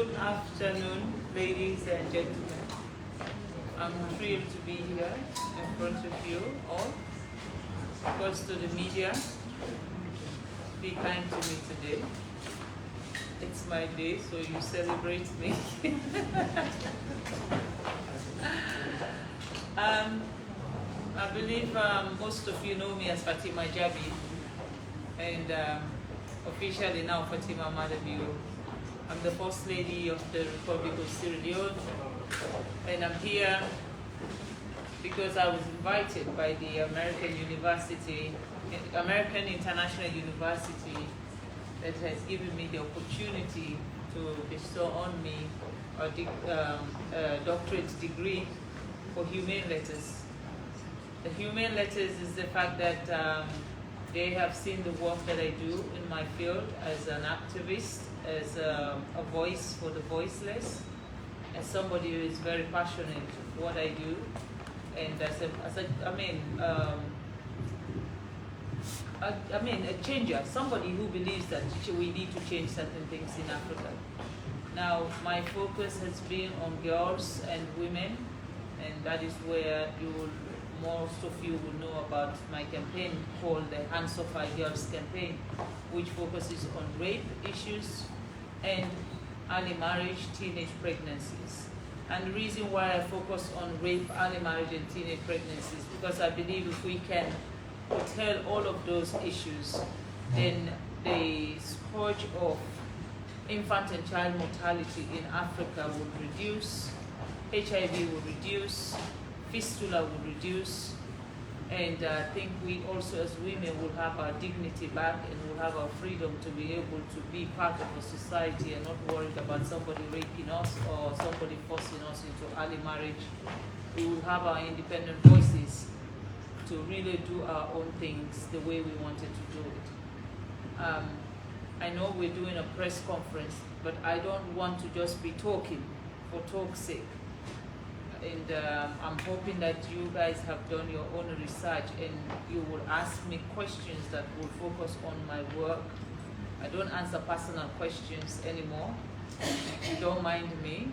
Good afternoon, ladies and gentlemen. I'm thrilled to be here in front of you all. First to the media, be kind to me today. It's my day, so you celebrate me. I believe most of you know me as Fatima Jabi, and officially now Fatima Maada. I'm the First Lady of the Republic of Sierra Leone, and I'm here because I was invited by the American International University, that has given me the opportunity to bestow on me a doctorate degree for Humane Letters. The Humane Letters is the fact that they have seen the work that I do in my field as an activist, as a voice for the voiceless, as somebody who is very passionate for what I do, and a changer, somebody who believes that we need to change certain things in Africa. Now, my focus has been on girls and women, and that is where most of you will know about my campaign called the Hands Off Our Girls campaign, which focuses on rape issues and early marriage, teenage pregnancies. And the reason why I focus on rape, early marriage, and teenage pregnancies, because I believe if we can curtail all of those issues, then the scourge of infant and child mortality in Africa would reduce, HIV would reduce, fistula will reduce, and I think we also as women will have our dignity back, and will have our freedom to be able to be part of a society and not worried about somebody raping us or somebody forcing us into early marriage. We will have our independent voices to really do our own things the way we wanted to do it. I know we're doing a press conference, but I don't want to just be talking for talk's sake. And I'm hoping that you guys have done your own research and you will ask me questions that will focus on my work. I don't answer personal questions anymore. You don't mind me,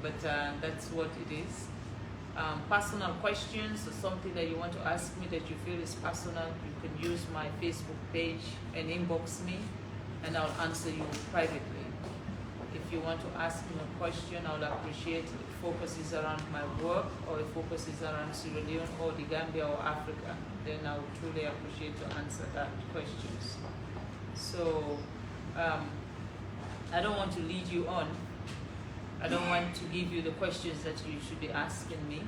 but that's what it is. Personal questions or something that you want to ask me that you feel is personal, you can use my Facebook page and inbox me, and I'll answer you privately. If you want to ask me a question, I would appreciate it. It focuses around my work, or it focuses around Sierra Leone or the Gambia or Africa, then I would truly appreciate to answer that questions. So I don't want to lead you on. I don't want to give you the questions that you should be asking me.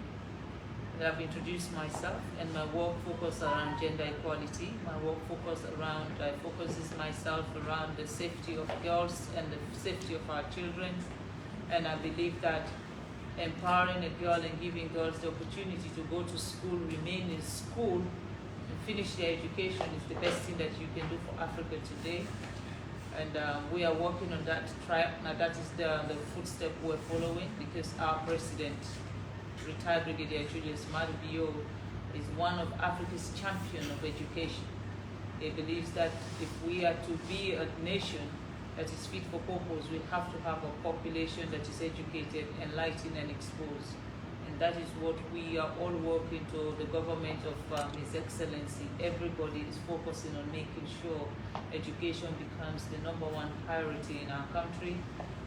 I've introduced myself, and my work focuses around gender equality. My work focuses myself around the safety of girls and the safety of our children. And I believe that empowering a girl and giving girls the opportunity to go to school, remain in school, and finish their education is the best thing that you can do for Africa today. And we are working on that track. Now that is the footstep we're following, because our president, retired Brigadier Julius Maada is one of Africa's champions of education. He believes that if we are to be a nation that is fit for purpose, we have to have a population that is educated, enlightened, and exposed. And that is what we are all working to. The government of His Excellency, everybody is focusing on making sure education becomes the #1 priority in our country,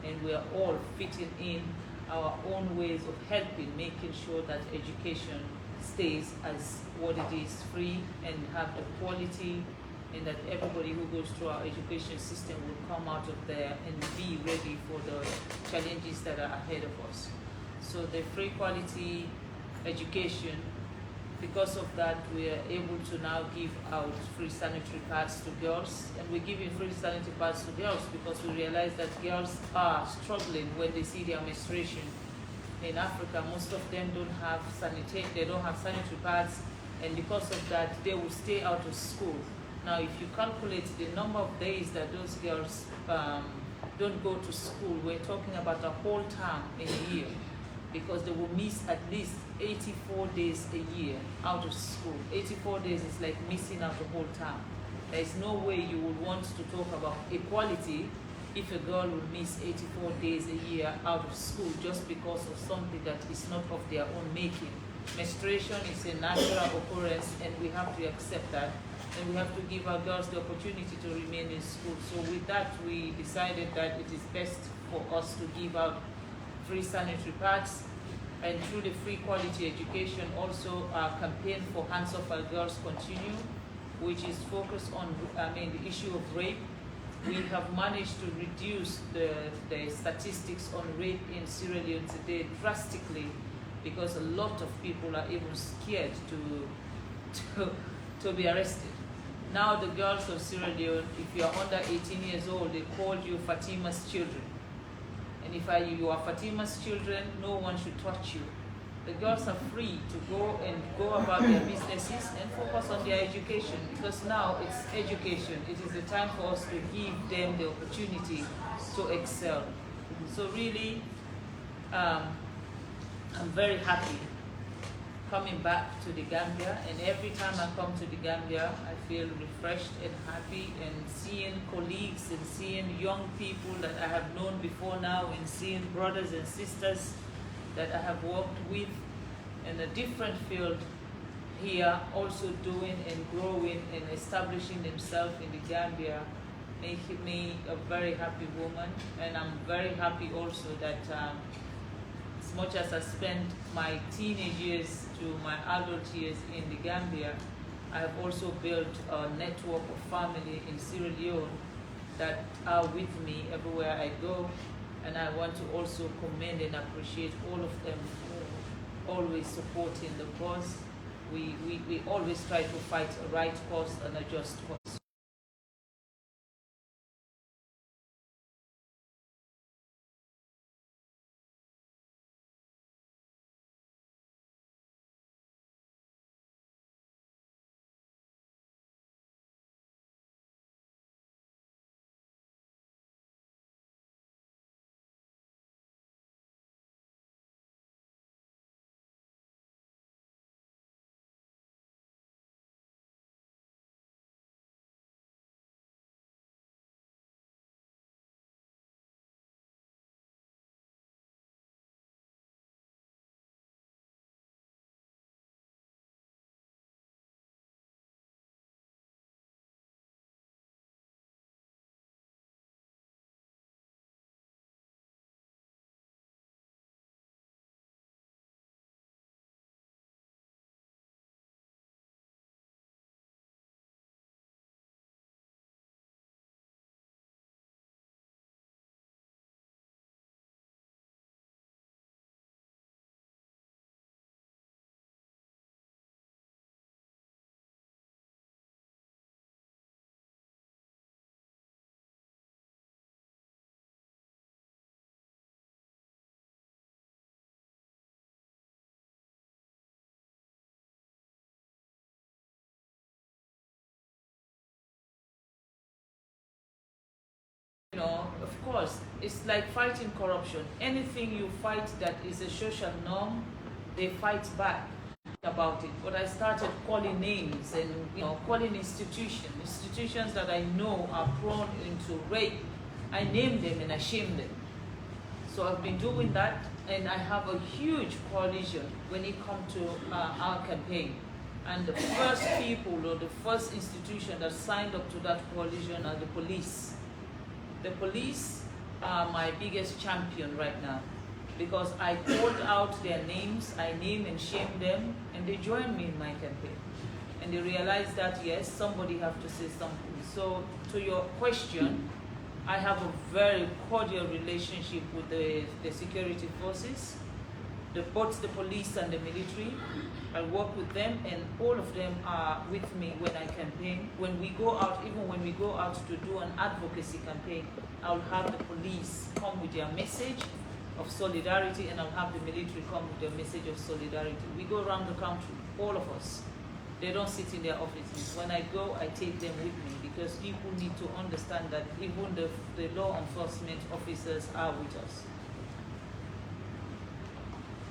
and we are all fitting in our own ways of helping, making sure that education stays as what it is, free, and have the quality, and that everybody who goes through our education system will come out of there and be ready for the challenges that are ahead of us. So the free quality education, because of that, we are able to now give out free sanitary pads to girls, and we're giving free sanitary pads to girls because we realize that girls are struggling when they see their menstruation. In Africa, most of them don't have sanitary pads, and because of that, they will stay out of school. Now, if you calculate the number of days that those girls don't go to school, we're talking about a whole term in a year, because they will miss at least 84 days a year out of school. 84 days is like missing out the whole term. There is no way you would want to talk about equality if a girl will miss 84 days a year out of school just because of something that is not of their own making. Menstruation is a natural occurrence, and we have to accept that, and we have to give our girls the opportunity to remain in school. So with that, we decided that it is best for us to give out free sanitary pads, and through the free quality education, also our campaign for Hands Off Our Girls continue, which is focused on the issue of rape. We have managed to reduce the statistics on rape in Sierra Leone today drastically, because a lot of people are even scared to be arrested. Now the girls of Sierra Leone, if you are under 18 years old, they call you Fatima's children. And if you are Fatima's children, no one should touch you. The girls are free to go about their businesses and focus on their education, because now it's education. It is the time for us to give them the opportunity to excel. So really, I'm very happy coming back to the Gambia, and every time I come to the Gambia, I feel refreshed and happy, and seeing colleagues and seeing young people that I have known before now, and seeing brothers and sisters that I have worked with in a different field here, also doing and growing and establishing themselves in the Gambia, making me a very happy woman. And I'm very happy also that as much as I spent my teenage years to my adult years in the Gambia, I have also built a network of family in Sierra Leone that are with me everywhere I go. And I want to also commend and appreciate all of them for always supporting the cause. We always try to fight a right cause and a just cause. You know, of course, it's like fighting corruption. Anything you fight that is a social norm, they fight back about it. But I started calling names and calling institutions that I know are prone into rape. I name them and I shame them. So I've been doing that, and I have a huge coalition when it comes to our campaign. And the first people or the first institution that signed up to that coalition are the police. The police are my biggest champion right now, because I called out their names, I name and shame them, and they joined me in my campaign. And they realized that, yes, somebody have to say something. So to your question, I have a very cordial relationship with the security forces, both the police and the military. I work with them, and all of them are with me when I campaign. When we go out, even when we go out to do an advocacy campaign, I'll have the police come with their message of solidarity, and I'll have the military come with their message of solidarity. We go around the country, all of us. They don't sit in their offices. When I go, I take them with me, because people need to understand that even the law enforcement officers are with us.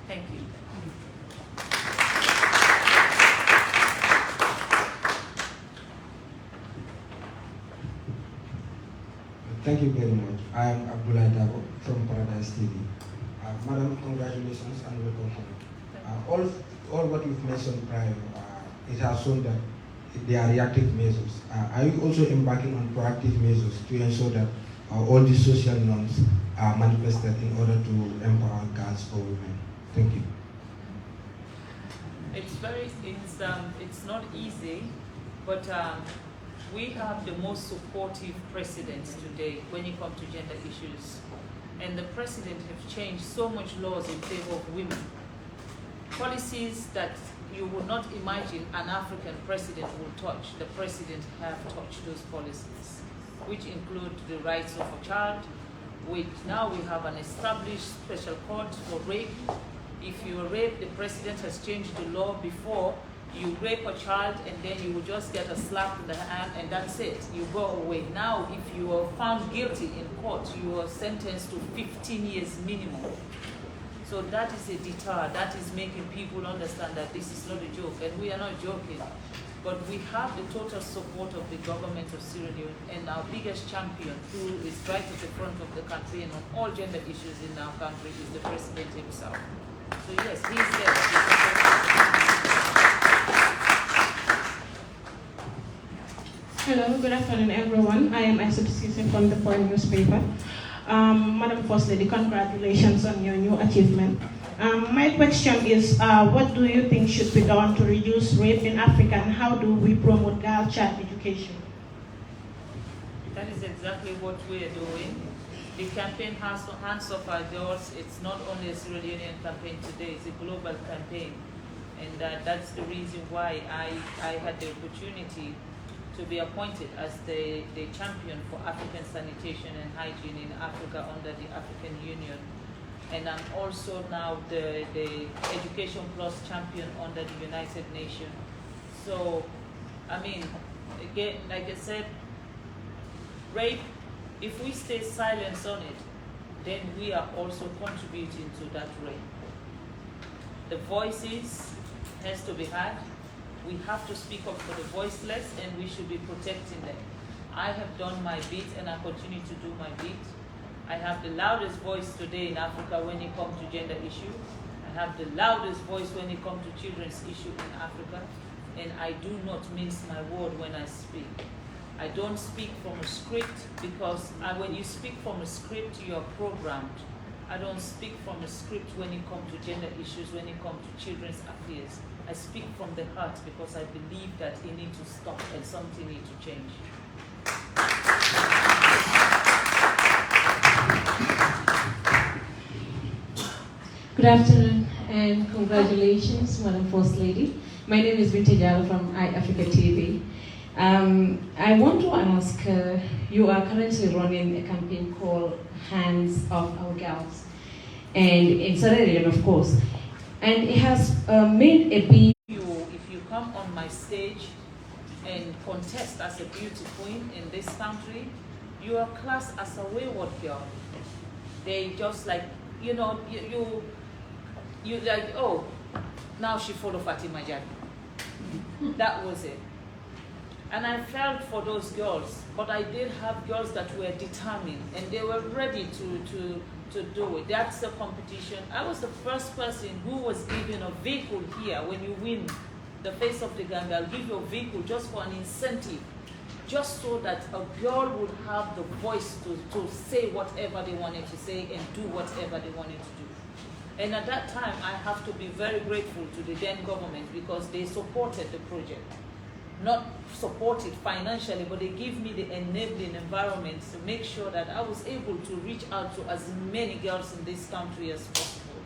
Thank you. Thank you very much. I am Abdullah Dabo from Paradise TV. Madam, congratulations and welcome home. All what you've mentioned prior, it has shown that they are reactive measures. Are you also embarking on proactive measures to ensure that all these social norms are manifested in order to empower girls or women? Thank you. It's not easy, but we have the most supportive presidents today when it comes to gender issues. And the president have changed so much laws in favor of women. Policies that you would not imagine an African president will touch, the president have touched those policies, which include the rights of a child, which now we have an established special court for rape. If you are raped, the president has changed the law. Before, you rape a child and then you will just get a slap in the hand and that's it, you go away. Now, if you are found guilty in court, you are sentenced to 15 years minimum. So that is a deter, that is making people understand that this is not a joke, and we are not joking. But we have the total support of the government of Sierra Leone, and our biggest champion, who is right at the front of the country and on all gender issues in our country, is the president himself. So yes, he's there. Hello, good afternoon everyone. I am Aisha Sisi from the Point newspaper. Madam First Lady, congratulations on your new achievement. My question is, what do you think should be done to reduce rape in Africa, and how do we promote girl child education? That is exactly what we are doing. The campaign Hands Off Our Girls, it's not only a Sierra Leonean campaign today, it's a global campaign. And that's the reason why I had the opportunity to be appointed as the champion for African sanitation and hygiene in Africa under the African Union. And I'm also now the Education Plus champion under the United Nations. So, I mean, again, like I said, rape, if we stay silent on it, then we are also contributing to that rape. The voices has to be heard. We have to speak up for the voiceless, and we should be protecting them. I have done my bit, and I continue to do my bit. I have the loudest voice today in Africa when it comes to gender issue. I have the loudest voice when it comes to children's issue in Africa, and I do not mince my word when I speak. I don't speak from a script, because when you speak from a script, you are programmed. I don't speak from a script when it comes to gender issues, when it comes to children's affairs. I speak from the heart because I believe that it needs to stop and something needs to change. Good afternoon and congratulations, Madam First Lady. My name is Binti Jalo from iAfrica TV. I want to ask, you are currently running a campaign called Hands Off Our Girls, and in Sierra Leone, of course. And it has made a big... If you come on my stage and contest as a beauty queen in this country, you are classed as a wayward girl. They just like, you know, you like, oh, now she followed Fatima Maada. That was it. And I felt for those girls, but I did have girls that were determined and they were ready to do it. That's the competition. I was the first person who was given a vehicle here. When you win the Face of the Gambia, I'll give you a vehicle just for an incentive, just so that a girl would have the voice to say whatever they wanted to say and do whatever they wanted to do. And at that time, I have to be very grateful to the then government because they supported the project. Not supported financially, but they give me the enabling environment to make sure that I was able to reach out to as many girls in this country as possible.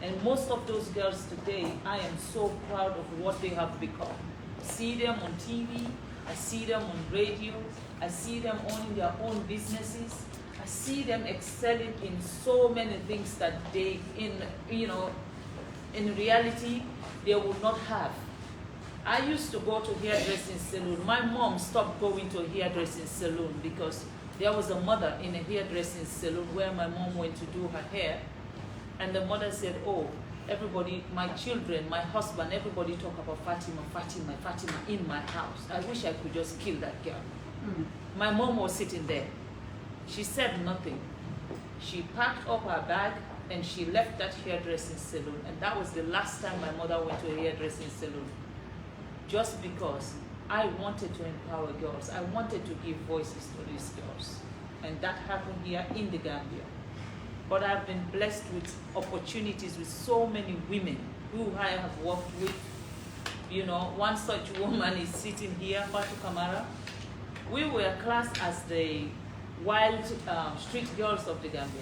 And most of those girls today, I am so proud of what they have become. I see them on TV, I see them on radio, I see them owning their own businesses, I see them excelling in so many things that they, in reality, they would not have. I used to go to hairdressing salon. My mom stopped going to a hairdressing salon because there was a mother in a hairdressing salon where my mom went to do her hair. And the mother said, oh, everybody, my children, my husband, everybody talk about Fatima, Fatima, Fatima in my house. I wish I could just kill that girl. My mom was sitting there. She said nothing. She packed up her bag and she left that hairdressing salon. And that was the last time my mother went to a hairdressing salon. Just because I wanted to empower girls. I wanted to give voices to these girls. And that happened here in the Gambia. But I've been blessed with opportunities with so many women who I have worked with. You know, one such woman is sitting here, Fatima Maada. We were classed as the wild street girls of the Gambia.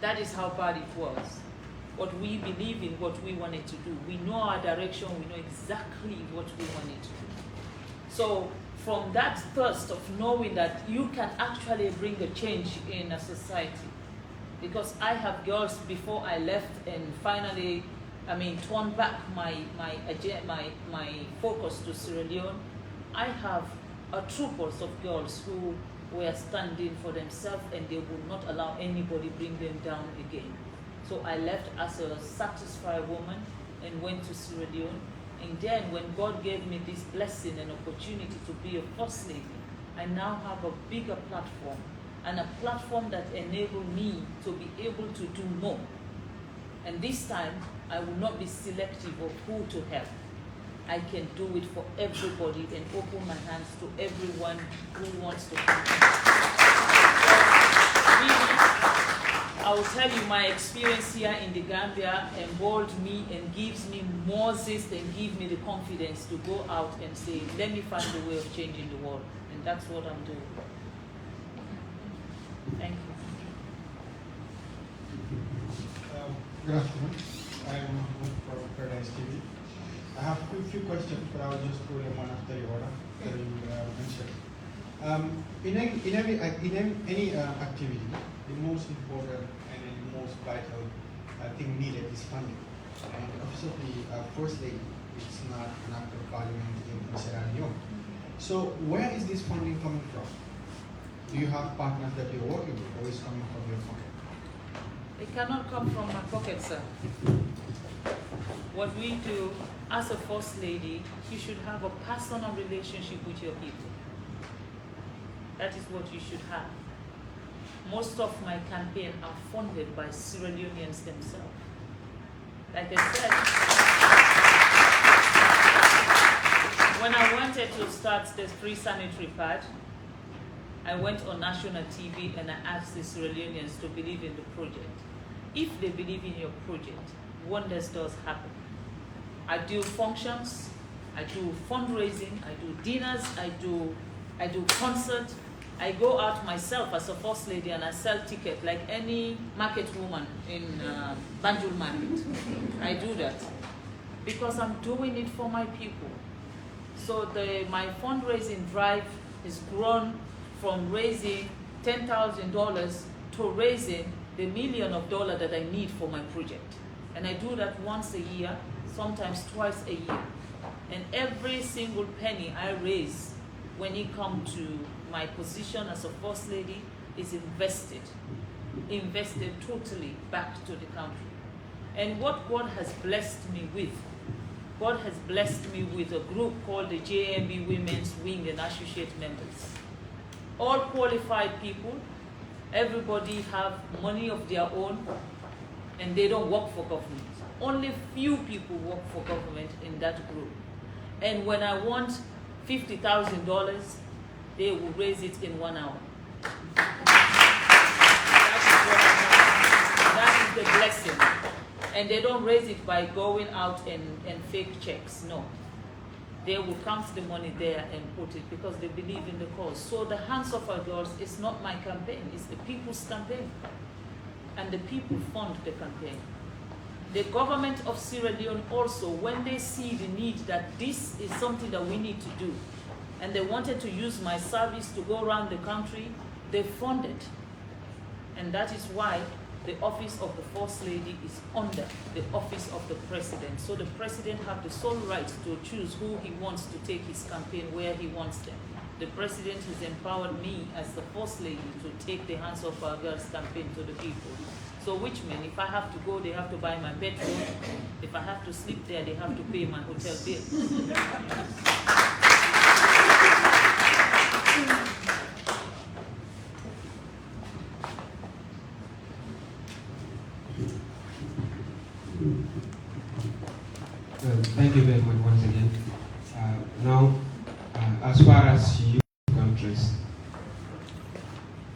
That is how bad it was. But we believe in what we wanted to do. We know our direction, we know exactly what we wanted to do. So from that thirst of knowing that you can actually bring a change in a society, because I have girls before I left and finally, turned back my focus to Sierra Leone, I have a troopers of girls who were standing for themselves and they would not allow anybody bring them down again. So I left as a satisfied woman and went to Sierra Leone. And then when God gave me this blessing and opportunity to be a first lady, I now have a bigger platform, and a platform that enables me to be able to do more. And this time, I will not be selective of who to help. I can do it for everybody and open my hands to everyone who wants to come. So, really, I will tell you, my experience here in the Gambia emboldened me and gives me more zest and gives me the confidence to go out and say, let me find a way of changing the world. And that's what I'm doing. Thank you. Good afternoon. I'm Mahmoud from Paradise TV. I have a few questions, but I'll just go them one after the order that you mentioned. In any activity, the most important and the most vital thing needed is funding. And obviously, First Lady is not an act of parliament in Sierra Leone. So where is this funding coming from? Do you have partners that you're working with, or is it coming from your pocket? It cannot come from my pocket, sir. What we do as a First Lady, you should have a personal relationship with your people. That is what you should have. Most of my campaign are funded by Sierra Leoneans themselves. Like I said, when I wanted to start the free sanitary pad, I went on national TV and I asked the Sierra Leoneans to believe in the project. If they believe in your project, wonders does happen. I do functions, I do fundraising, I do dinners, I do concerts. I go out myself as a First Lady and I sell tickets like any market woman in Banjul market. I do that because I'm doing it for my people. So my fundraising drive has grown from raising $10,000 to raising the $1 million that I need for my project. And I do that once a year, sometimes twice a year. And every single penny I raise when it comes to my position as a First Lady is invested totally back to the country. And what God has blessed me with, God has blessed me with a group called the JMB Women's Wing and Associate Members. All qualified people, everybody have money of their own, and they don't work for government. Only few people work for government in that group. And when I want $50,000, they will raise it in 1 hour. That is the blessing. And they don't raise it by going out and fake checks, no. They will count the money there and put it because they believe in the cause. So the Hands of Our Girls is not my campaign, it's the people's campaign. And the people fund the campaign. The government of Sierra Leone also, when they see the need that this is something that we need to do, and they wanted to use my service to go around the country, they funded. And that is why the office of the First Lady is under the office of the President. So the President has the sole right to choose who he wants to take his campaign, where he wants them. The President has empowered me as the First Lady to take the Hands of Our Girls campaign to the people. So which means if I have to go, they have to buy my petrol. If I have to sleep there, they have to pay my hotel bill. Thank you very much once again. Now, as far as youth countries.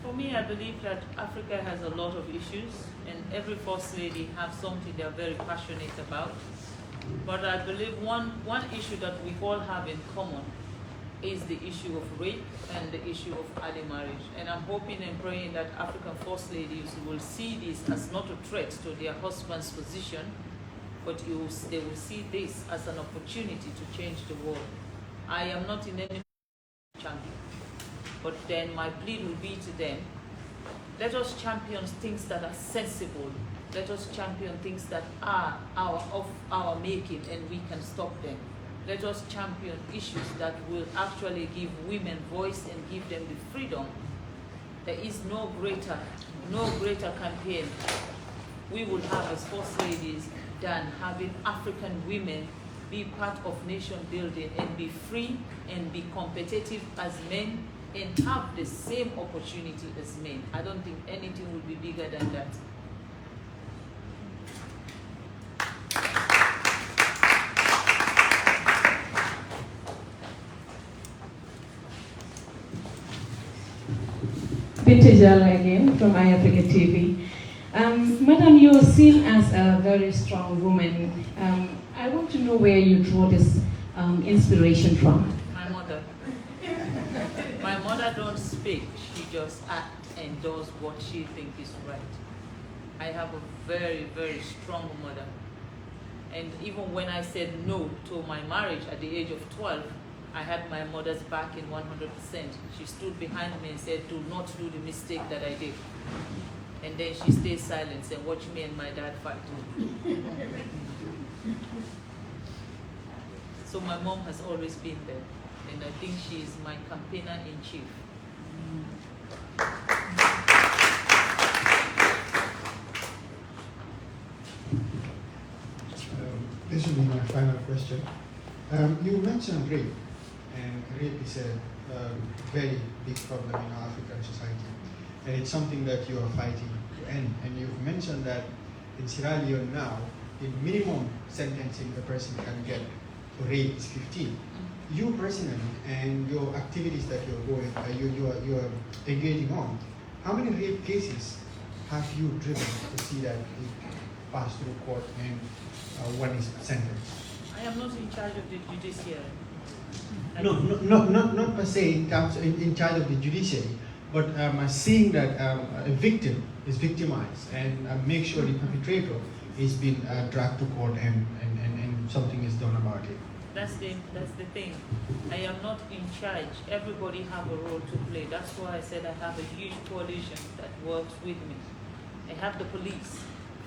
For me, I believe that Africa has a lot of issues, and every First Lady has something they're very passionate about. But I believe one issue that we all have in common is the issue of rape and the issue of early marriage. And I'm hoping and praying that African First Ladies will see this as not a threat to their husband's position, but they will see this as an opportunity to change the world. I am not in any champion, but then my plea will be to them, let us champion things that are sensible. Let us champion things that are of our making and we can stop them. Let us champion issues that will actually give women voice and give them the freedom. There is no greater campaign we will have as First Ladies than having African women be part of nation building and be free and be competitive as men and have the same opportunity as men. I don't think anything will be bigger than that. Judicial again from iAfrica TV. Madam, you are seen as a very strong woman. I want to know where you draw this inspiration from. My mother. My mother don't speak. She just acts and does what she thinks is right. I have a very, very strong mother. And even when I said no to my marriage at the age of 12, I had my mother's back in 100%. She stood behind me and said, do not do the mistake that I did. And then she stayed silent and watched me and my dad fight. So my mom has always been there. And I think she is my campaigner in chief. This will be my final question. You mentioned rape, and rape is a very big problem in our African society, and it's something that you are fighting to end. And you've mentioned that in Sierra Leone now, the minimum sentencing a person can get for rape is 15. You personally and your activities that you are engaging on, how many rape cases have you driven to see that it passed through court and one is sentenced? I am not in charge of the judiciary. Not per se in charge of the judiciary, but seeing that a victim is victimized and make sure the perpetrator is being dragged to court and something is done about it. That's the thing. I am not in charge. Everybody have a role to play. That's why I said I have a huge coalition that works with me. I have the police.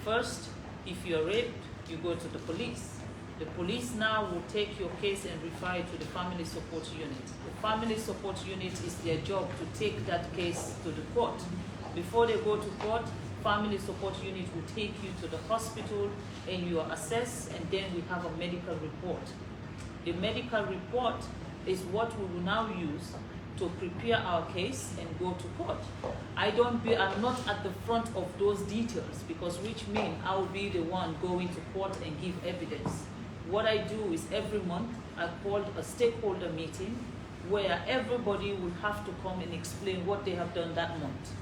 First, if you're raped, you go to the police. The police now will take your case and refer it to the family support unit. The family support unit is their job to take that case to the court. Before they go to court, family support unit will take you to the hospital and you are assessed, and then we have a medical report. The medical report is what we will now use to prepare our case and go to court. I'm not at the front of those details, because which means I will be the one going to court and give evidence. What I do is every month I call a stakeholder meeting where everybody will have to come and explain what they have done that month.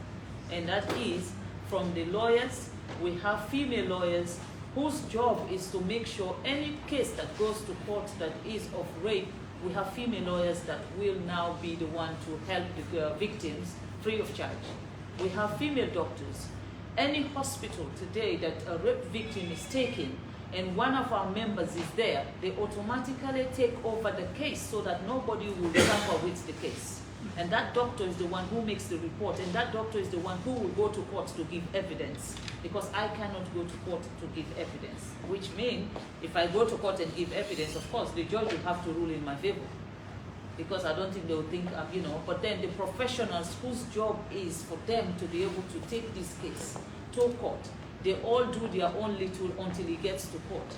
And that is from the lawyers. We have female lawyers whose job is to make sure any case that goes to court that is of rape, we have female lawyers that will now be the one to help the victims free of charge. We have female doctors. Any hospital today that a rape victim is taken and one of our members is there, they automatically take over the case so that nobody will suffer with the case. And that doctor is the one who makes the report, and that doctor is the one who will go to court to give evidence, because I cannot go to court to give evidence, which means if I go to court and give evidence, of course, the judge will have to rule in my favor, because I don't think they will think, but then the professionals whose job is for them to be able to take this case to court, they all do their own little until it gets to court.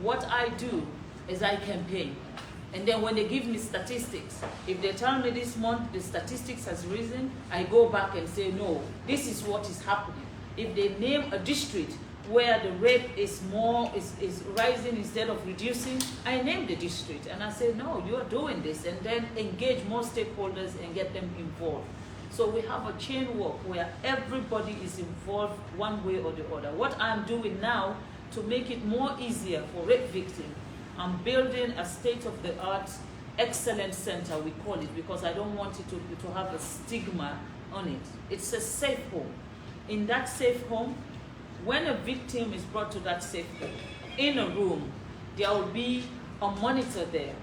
What I do is I campaign. And then when they give me statistics, if they tell me this month the statistics has risen, I go back and say, no, this is what is happening. If they name a district where the rape is rising instead of reducing, I named the district and I said, no, you are doing this, and then engage more stakeholders and get them involved. So we have a chain work where everybody is involved one way or the other. What I'm doing now to make it more easier for rape victims, I'm building a state-of-the-art excellence center, we call it, because I don't want it to have a stigma on it. It's a safe home. In that safe home, when a victim is brought to that safe home, in a room, there will be a monitor there,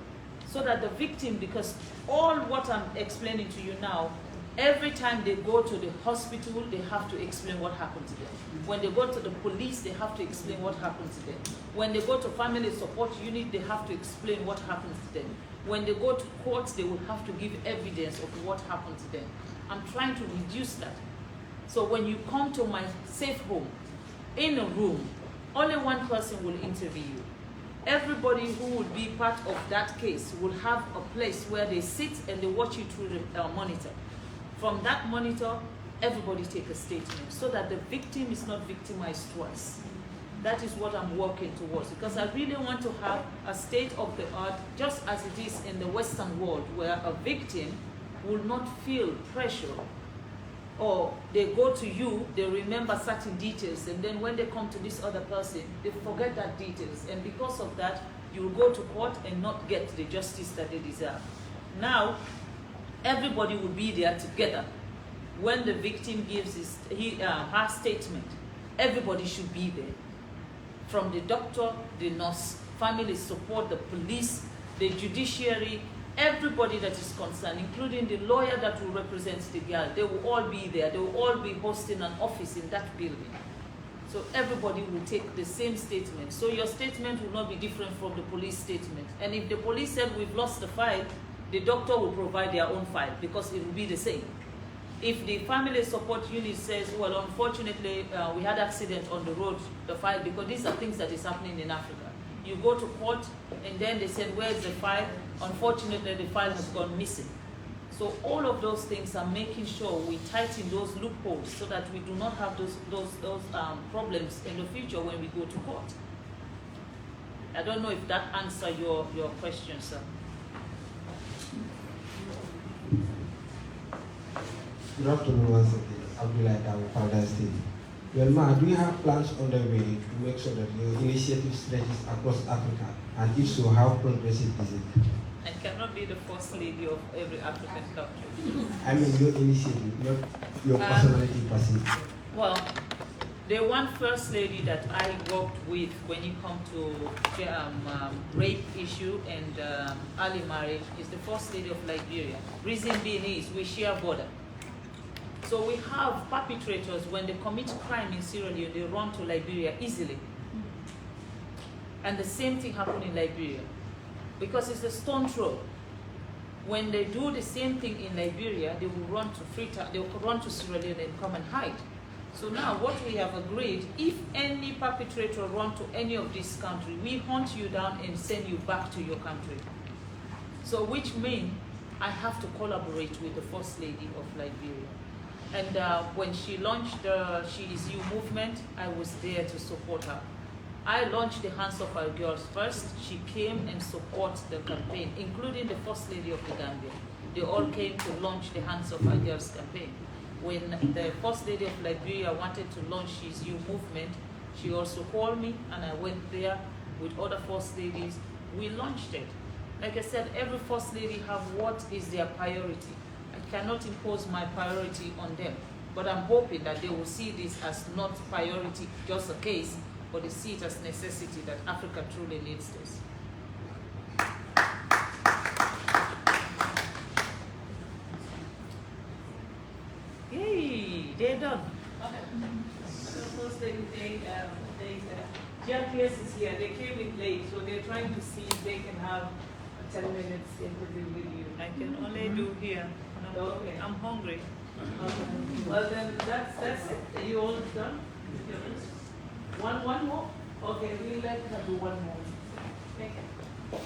so that the victim, because all what I'm explaining to you now, every time they go to the hospital, they have to explain what happened to them. When they go to the police, they have to explain what happened to them. When they go to family support unit, they have to explain what happened to them. When they go to court, they will have to give evidence of what happened to them. I'm trying to reduce that. So when you come to my safe home, in a room, only one person will interview you. Everybody who would be part of that case will have a place where they sit and they watch you through the monitor. From that monitor, everybody take a statement so that the victim is not victimized twice. That is what I'm working towards, because I really want to have a state-of-the-art, just as it is in the Western world, where a victim will not feel pressure, or they go to you, they remember certain details, and then when they come to this other person, they forget that details, and because of that, you will go to court and not get the justice that they deserve. Now, everybody will be there together. When the victim gives her statement, everybody should be there. From the doctor, the nurse, family support, the police, the judiciary, everybody that is concerned, including the lawyer that will represent the girl, they will all be there. They will all be hosting an office in that building. So everybody will take the same statement. So your statement will not be different from the police statement. And if the police said we've lost the file, the doctor will provide their own file because it will be the same. If the family support unit says, well, unfortunately, we had accident on the road, the file, because these are things that is happening in Africa. You go to court, and then they said, where's the file? Unfortunately, the file has gone missing. So all of those things are making sure we tighten those loopholes so that we do not have those problems in the future when we go to court. I don't know if that answers your question, sir. Good afternoon once again. Abdullah of Paradise TV. Well, Ma, do you have plans underway to make sure that your initiative stretches across Africa? And if so, how progressive is it? I cannot be the first lady of every African country. I mean your initiative, not your personality per se. Well, the one first lady that I worked with when you come to rape issue and early marriage is the first lady of Liberia. Reason being is we share border. So we have perpetrators, when they commit crime in Sierra Leone, they run to Liberia easily. And the same thing happened in Liberia, because it's a stone throw. When they do the same thing in Liberia, they will run to Freetown, they will run to Sierra Leone and come and hide. So now what we have agreed, if any perpetrator run to any of these countries, we hunt you down and send you back to your country. So which means I have to collaborate with the First Lady of Liberia. And when she launched the She Is You movement, I was there to support her. I launched the Hands of Our Girls first. She came and supported the campaign, including the First Lady of the Gambia. They all came to launch the Hands of Our Girls campaign. When the First Lady of Liberia wanted to launch She Is You movement, she also called me, and I went there with other First Ladies. We launched it. Like I said, every First Lady have what is their priority. I cannot impose my priority on them, but I'm hoping that they will see this as not priority, just a case, but they see it as necessity that Africa truly needs this. Yay, they're done. Okay. So first GRPS is here. They came in late, so they're trying to see if they can have a 10 minutes interview with you. I can only do here. Okay. I'm hungry. Okay. Well then, that's it. Are you all done? One more? Okay, we'll let her do one more. Thank you.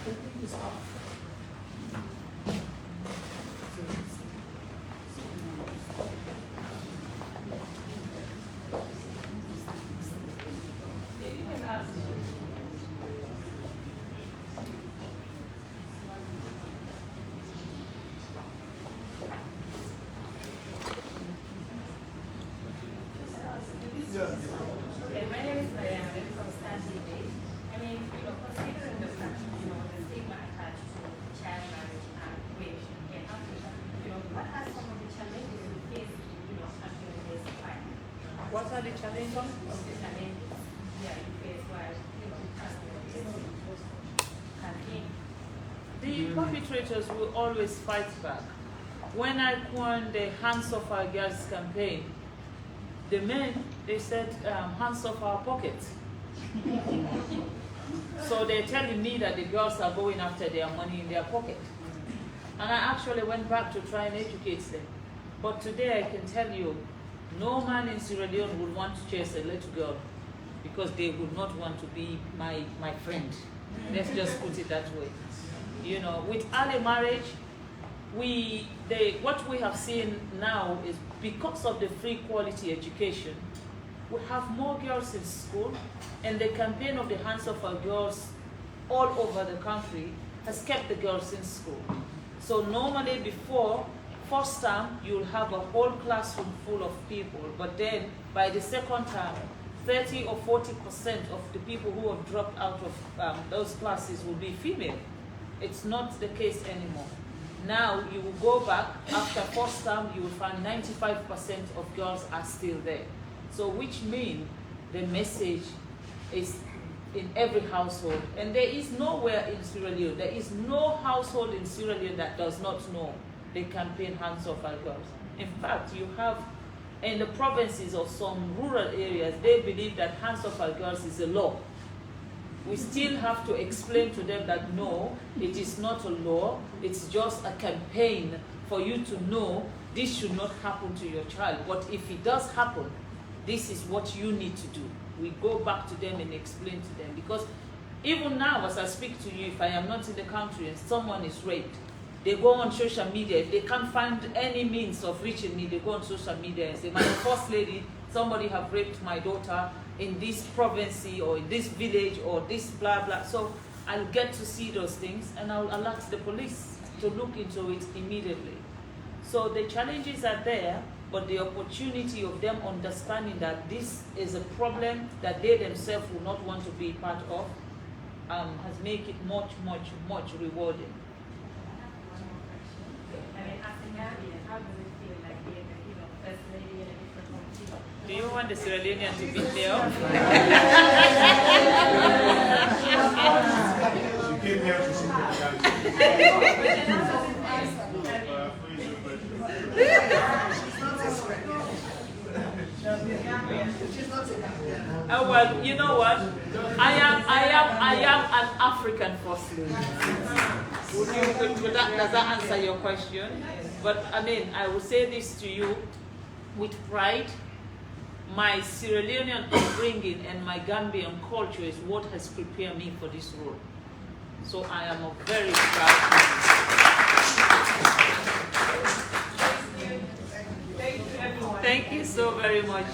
The thing is off. My name is Leone from Stanley. I mean, considering the fact, the stigma attached to child marriage and rape in Africa, what are some of the challenges you face, handling this fight? What are the challenges? The challenges, you face while, campaign. The perpetrators will always fight back. When I won the Hands Off Our Girls campaign, the men, they said, hands off our pockets. So they're telling me that the girls are going after their money in their pocket. And I actually went back to try and educate them. But today I can tell you, no man in Sierra Leone would want to chase a little girl because they would not want to be my friend. Let's just put it that way. With early marriage, what we have seen now is because of the free quality education, we have more girls in school, and the campaign of the Hands Off Our Girls all over the country has kept the girls in school. So normally before first term, you'll have a whole classroom full of people, but then by the second term, 30 or 40% of the people who have dropped out of those classes will be female. It's not the case anymore. Now you will go back, after first term, you will find 95% of girls are still there. So which means the message is in every household. And there is nowhere in Sierra Leone, there is no household in Sierra Leone that does not know the campaign Hands Off Our Girls. In fact, you have in the provinces or some rural areas, they believe that Hands Off Our Girls is a law. We still have to explain to them that no, it is not a law, it's just a campaign for you to know this should not happen to your child. But if it does happen, this is what you need to do. We go back to them and explain to them. Because even now, as I speak to you, if I am not in the country and someone is raped, they go on social media. If they can't find any means of reaching me, they go on social media and say, my first lady, somebody have raped my daughter in this province or in this village or this blah blah. So I'll get to see those things and I'll alert the police to look into it immediately. So the challenges are there, but the opportunity of them understanding that this is a problem that they themselves will not want to be part of has made it much rewarding. How does it feel like being a first lady in a different country? Do you want the Sierra Leonean to be there? She came here to see Oh well, you know what? I am an African first lady. Does that answer your question? But I mean, I will say this to you with pride. My Sierra Leonean upbringing and my Gambian culture is what has prepared me for this role. So I am a very proud person. Thank you, everyone. Thank you so very much.